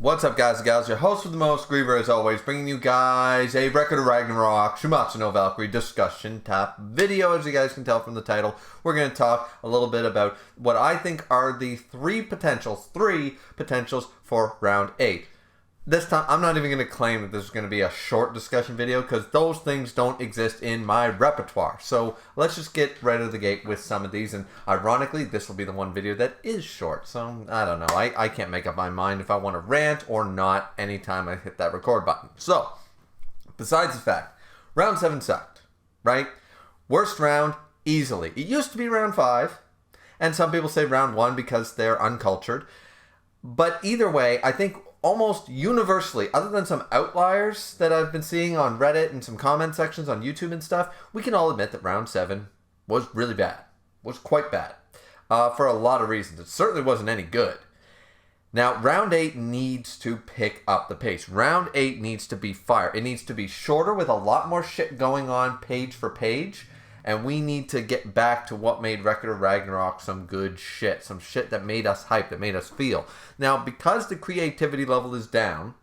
What's up, guys and gals? Your host with the most, Griever, as always, bringing you guys a Record of Ragnarok, Shumatsu no Valkyrie discussion type video. As you guys can tell from the title, we're going to talk a little bit about what I think are the three potentials for round 8. This time, I'm not even going to claim that this is going to be a short discussion video because those things don't exist in my repertoire. So let's just get right out of the gate with some of these. And ironically, this will be the one video that is short. So I don't know. I can't make up my mind if I want to rant or not anytime I hit that record button. So besides the fact, round 7 sucked, right? Worst round easily. It used to be round 5. And some people say round 1 because they're uncultured. But either way, I think almost universally, other than some outliers that I've been seeing on Reddit and some comment sections on YouTube and stuff, we can all admit that round 7 was really bad. Was quite bad. For a lot of reasons. It certainly wasn't any good. Now, round 8 needs to pick up the pace. Round 8 needs to be fire. It needs to be shorter with a lot more shit going on page for page. And we need to get back to what made Record of Ragnarok some good shit. Some shit that made us hype, that made us feel. Now, because the creativity level is down,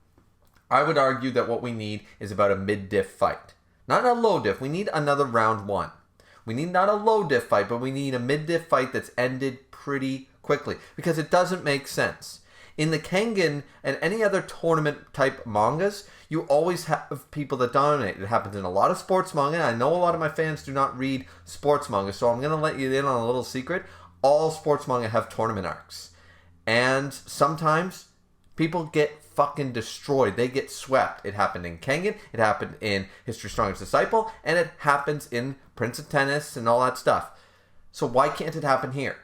I would argue that what we need is about a mid-diff fight. Not a low-diff. We need another round 1. We need not a low-diff fight, but we need a mid-diff fight that's ended pretty quickly. Because it doesn't make sense. In the Kengan and any other tournament-type mangas, you always have people that dominate. It happens in a lot of sports manga. I know a lot of my fans do not read sports manga, so I'm going to let you in on a little secret. All sports manga have tournament arcs. And sometimes people get fucking destroyed. They get swept. It happened in Kengan, it happened in History's Strongest Disciple, and it happens in Prince of Tennis and all that stuff. So why can't it happen here?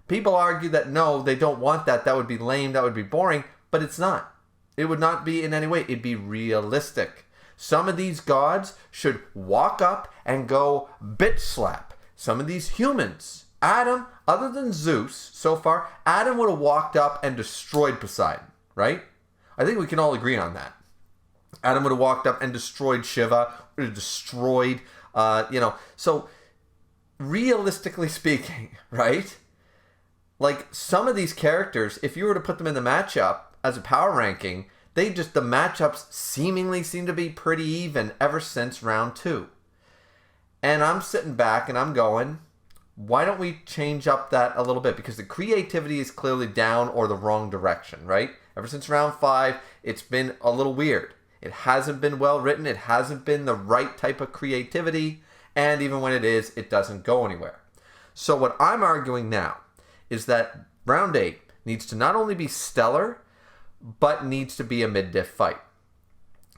People argue that no, they don't want that. That would be lame. That would be boring. But it's not. It would not be in any way. It'd be realistic. Some of these gods should walk up and go bitch slap. Some of these humans. Adam, other than Zeus, so far, Adam would have walked up and destroyed Poseidon. Right? I think we can all agree on that. Adam would have walked up and destroyed Shiva. Would have destroyed, So, realistically speaking, right? Like, some of these characters, if you were to put them in the matchup as a power ranking, the matchups seemingly seem to be pretty even ever since round 2. And I'm sitting back and I'm going, why don't we change up that a little bit? Because the creativity is clearly down or the wrong direction, right? Ever since round 5, it's been a little weird. It hasn't been well written. It hasn't been the right type of creativity. And even when it is, it doesn't go anywhere. So what I'm arguing now is that round 8 needs to not only be stellar, but needs to be a mid-diff fight.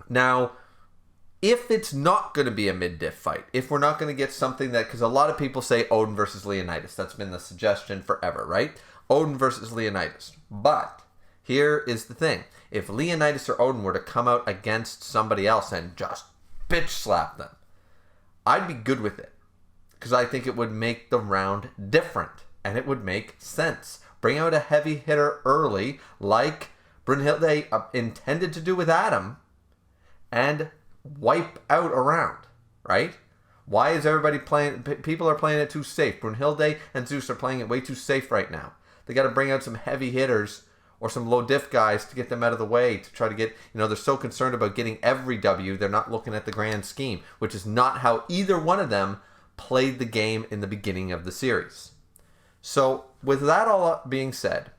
Now, if it's not going to be a mid-diff fight, if we're not going to get something that, because a lot of people say Odin versus Leonidas, that's been the suggestion forever, right? Odin versus Leonidas. But here is the thing. If Leonidas or Odin were to come out against somebody else and just bitch slap them, I'd be good with it. Because I think it would make the round different. And it would make sense. Bring out a heavy hitter early, like Brunhilde intended to do with Adam, and wipe out a round, right? Why is everybody playing? People are playing it too safe. Brunhilde and Zeus are playing it way too safe right now. They got to bring out some heavy hitters or some low diff guys to get them out of the way, to try to get, they're so concerned about getting every W, they're not looking at the grand scheme, which is not how either one of them played the game in the beginning of the series. So, with that all being said,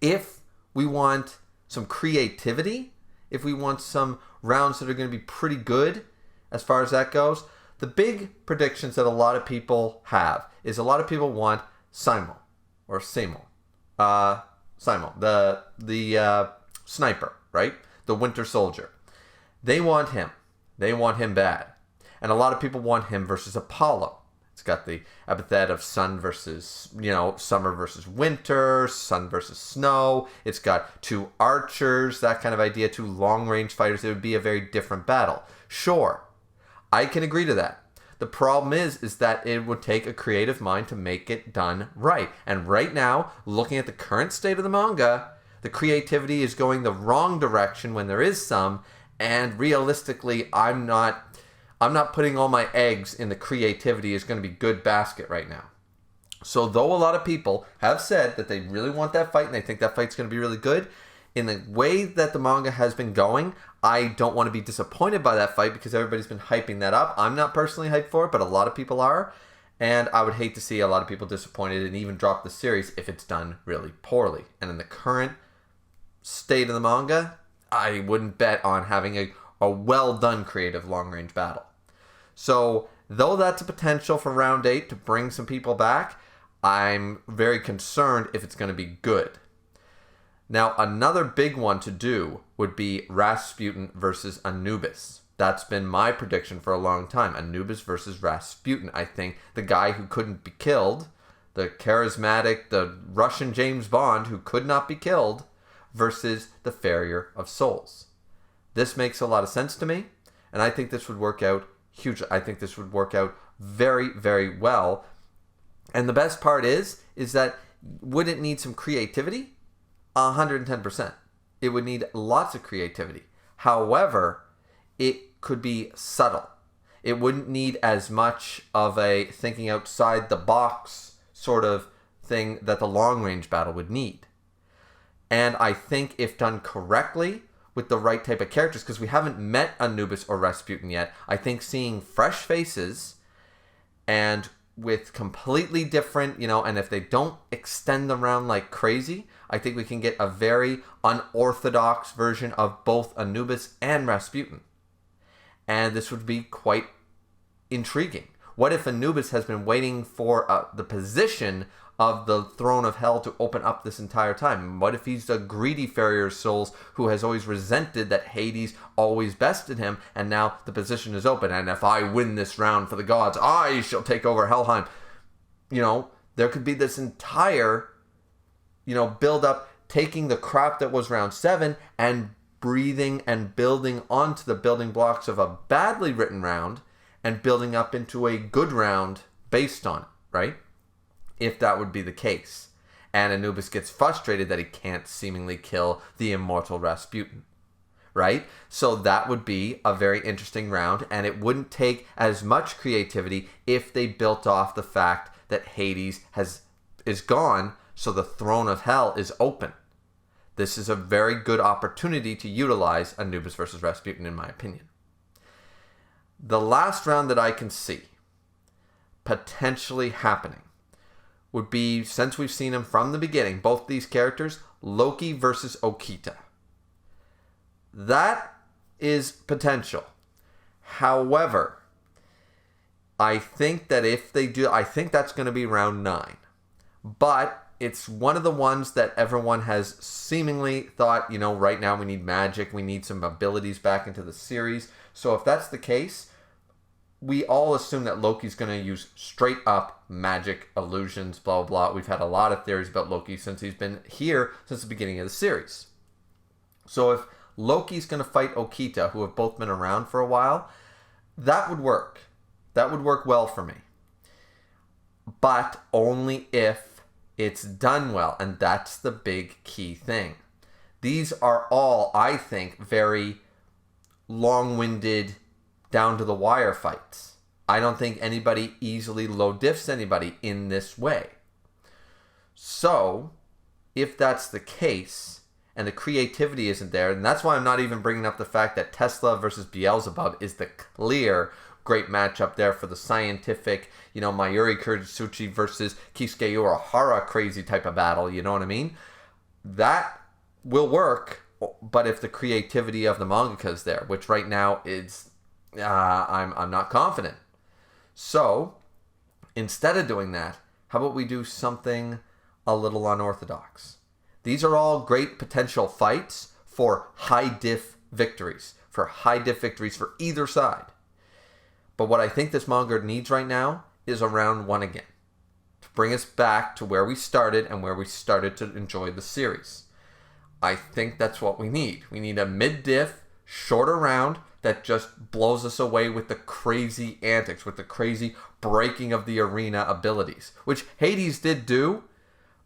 if we want some creativity, if we want some rounds that are going to be pretty good as far as that goes, the big predictions that a lot of people have is a lot of people want Simon, the sniper, right? The Winter Soldier. They want him. They want him bad. And a lot of people want him versus Apollo. It's got the epithet of sun versus, summer versus winter, sun versus snow. It's got 2 archers, that kind of idea, 2 long-range fighters. It would be a very different battle. Sure, I can agree to that. The problem is that it would take a creative mind to make it done right. And right now, looking at the current state of the manga, the creativity is going the wrong direction when there is some. And realistically, I'm not putting all my eggs in the creativity is going to be good basket right now. So though a lot of people have said that they really want that fight and they think that fight's going to be really good, in the way that the manga has been going, I don't want to be disappointed by that fight because everybody's been hyping that up. I'm not personally hyped for it, but a lot of people are. And I would hate to see a lot of people disappointed and even drop the series if it's done really poorly. And in the current state of the manga, I wouldn't bet on having a well-done creative long-range battle. So, though that's a potential for round 8 to bring some people back, I'm very concerned if it's going to be good. Now, another big one to do would be Rasputin versus Anubis. That's been my prediction for a long time. Anubis versus Rasputin. I think the guy who couldn't be killed, the charismatic, the Russian James Bond who could not be killed, versus the Farrier of Souls. This makes a lot of sense to me, and I think this would work out hugely. I think this would work out very, very well. And the best part is that would it need some creativity? 110%. It would need lots of creativity. However, it could be subtle. It wouldn't need as much of a thinking outside the box sort of thing that the long range battle would need. And I think if done correctly with the right type of characters, because we haven't met Anubis or Rasputin yet, I think seeing fresh faces and with completely different, and if they don't extend them around like crazy, I think we can get a very unorthodox version of both Anubis and Rasputin. And this would be quite intriguing. What if Anubis has been waiting for the position of the throne of hell to open up this entire time? What if he's a greedy Farrier of Souls who has always resented that Hades always bested him, and now the position is open, and if I win this round for the gods, I shall take over Helheim. There could be this entire, build up, taking the crap that was round 7 and breathing and building onto the building blocks of a badly written round and building up into a good round based on it, right? If that would be the case. And Anubis gets frustrated that he can't seemingly kill the immortal Rasputin, right? So that would be a very interesting round, and it wouldn't take as much creativity if they built off the fact that Hades is gone, so the throne of hell is open. This is a very good opportunity to utilize Anubis versus Rasputin, in my opinion. The last round that I can see potentially happening would be, since we've seen him from the beginning, both these characters, Loki versus Okita. That is potential. However, I think that if they do, I think that's going to be round 9. But it's one of the ones that everyone has seemingly thought, right now we need magic, we need some abilities back into the series. So if that's the case, we all assume that Loki's going to use straight up magic, illusions, blah, blah, blah. We've had a lot of theories about Loki since he's been here since the beginning of the series. So if Loki's going to fight Okita, who have both been around for a while, that would work. That would work well for me. But only if it's done well, and that's the big key thing. These are all, I think, very long-winded, down-to-the-wire fights. I don't think anybody easily low-diffs anybody in this way. So, if that's the case, and the creativity isn't there, and that's why I'm not even bringing up the fact that Tesla versus Beelzebub is the clear great matchup there for the scientific, Mayuri Kuritsuchi versus Kisuke Urahara crazy type of battle, you know what I mean? That will work, but if the creativity of the mangaka is there, which right now is, I'm not confident. So, instead of doing that, how about we do something a little unorthodox? These are all great potential fights for high-diff victories, for either side. But what I think this manga needs right now is a round 1 again, to bring us back to where we started and where we started to enjoy the series. I think that's what we need. We need a mid-diff, shorter round that just blows us away with the crazy antics, with the crazy breaking of the arena abilities, which Hades did do,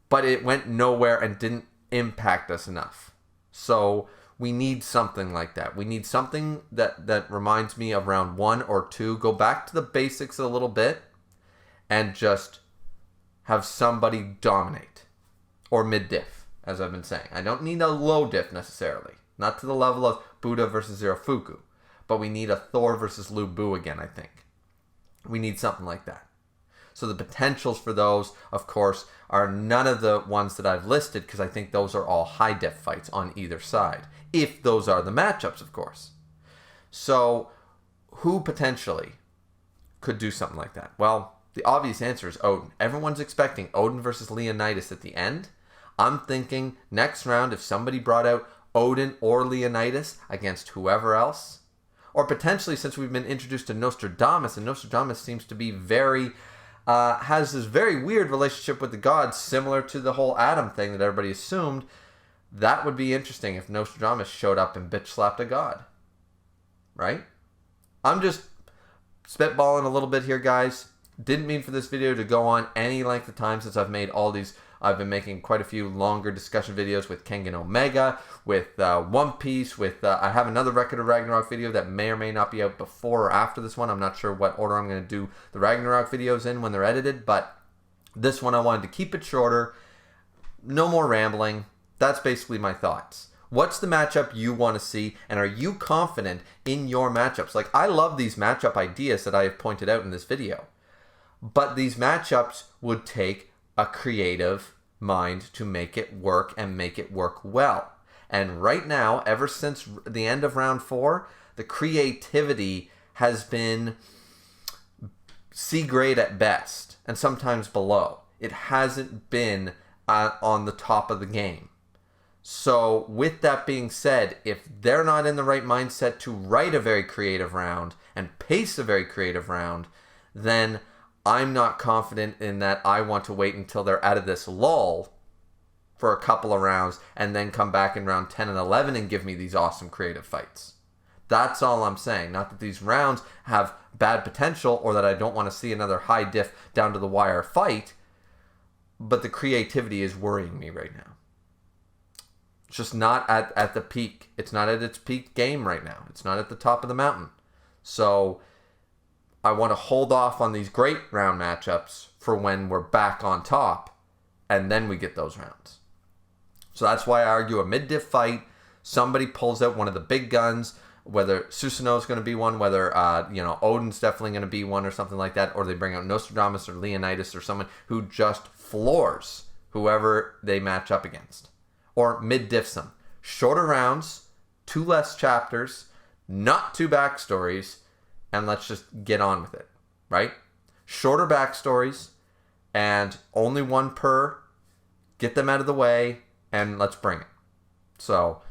but it went nowhere and didn't impact us enough. So we need something like that. We need something that reminds me of round 1 or 2. Go back to the basics a little bit and just have somebody dominate. Or mid-diff. as I've been saying. I don't need a low diff necessarily. Not to the level of Buddha versus Zerafuku. But we need a Thor versus Lu Bu again, I think. We need something like that. So the potentials for those, of course, are none of the ones that I've listed, because I think those are all high diff fights on either side. If those are the matchups, of course. So who potentially could do something like that? Well, the obvious answer is Odin. Everyone's expecting Odin versus Leonidas at the end. I'm thinking next round, if somebody brought out Odin or Leonidas against whoever else, or potentially, since we've been introduced to Nostradamus, and Nostradamus seems to be has this very weird relationship with the gods, similar to the whole Adam thing that everybody assumed. That would be interesting if Nostradamus showed up and bitch slapped a god. Right? I'm just spitballing a little bit here, guys. Didn't mean for this video to go on any length of time, since I've made all these. I've been making quite a few longer discussion videos with Kengan Omega, with One Piece, with I have another Record of Ragnarok video that may or may not be out before or after this one. I'm not sure what order I'm going to do the Ragnarok videos in when they're edited, but this one I wanted to keep it shorter. No more rambling. That's basically my thoughts. What's the matchup you want to see, and are you confident in your matchups? Like, I love these matchup ideas that I have pointed out in this video, but these matchups would take a creative mind to make it work, and make it work well. And right now, ever since the end of round 4, the creativity has been C grade at best, and sometimes below. It hasn't been on the top of the game. So with that being said, if they're not in the right mindset to write a very creative round and pace a very creative round, then I'm not confident in that. I want to wait until they're out of this lull for a couple of rounds and then come back in round 10 and 11 and give me these awesome creative fights. That's all I'm saying. Not that these rounds have bad potential or that I don't want to see another high diff down to the wire fight, but the creativity is worrying me right now. It's just not at the peak. It's not at its peak game right now. It's not at the top of the mountain. So I want to hold off on these great round matchups for when we're back on top, and then we get those rounds. So that's why I argue a mid-diff fight. Somebody pulls out one of the big guns, whether Susanoo is going to be one, whether Odin's definitely going to be one or something like that, or they bring out Nostradamus or Leonidas or someone who just floors whoever they match up against. Or mid-diffs them. Shorter rounds, 2 less chapters, not 2 backstories, and let's just get on with it, right? Shorter backstories, and only 1 per. Get them out of the way, and let's bring it. So,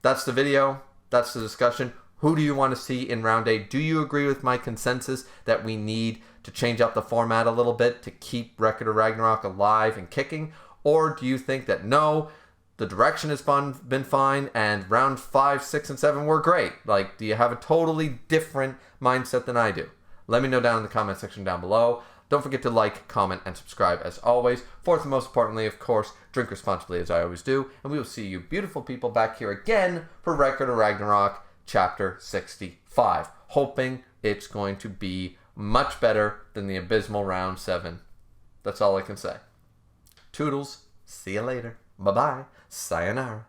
that's the video. That's the discussion. Who do you want to see in round 8? Do you agree with my consensus that we need to change up the format a little bit to keep Record of Ragnarok alive and kicking? Or do you think that no, the direction has been fine, and round 5, 6, and 7 were great? Like, do you have a totally different mindset than I do? Let me know down in the comment section down below. Don't forget to like, comment, and subscribe as always. Fourth and most importantly, of course, drink responsibly as I always do. And we will see you beautiful people back here again for Record of Ragnarok Chapter 65. Hoping it's going to be much better than the abysmal round 7. That's all I can say. Toodles. See you later. Bye-bye. Sayonara.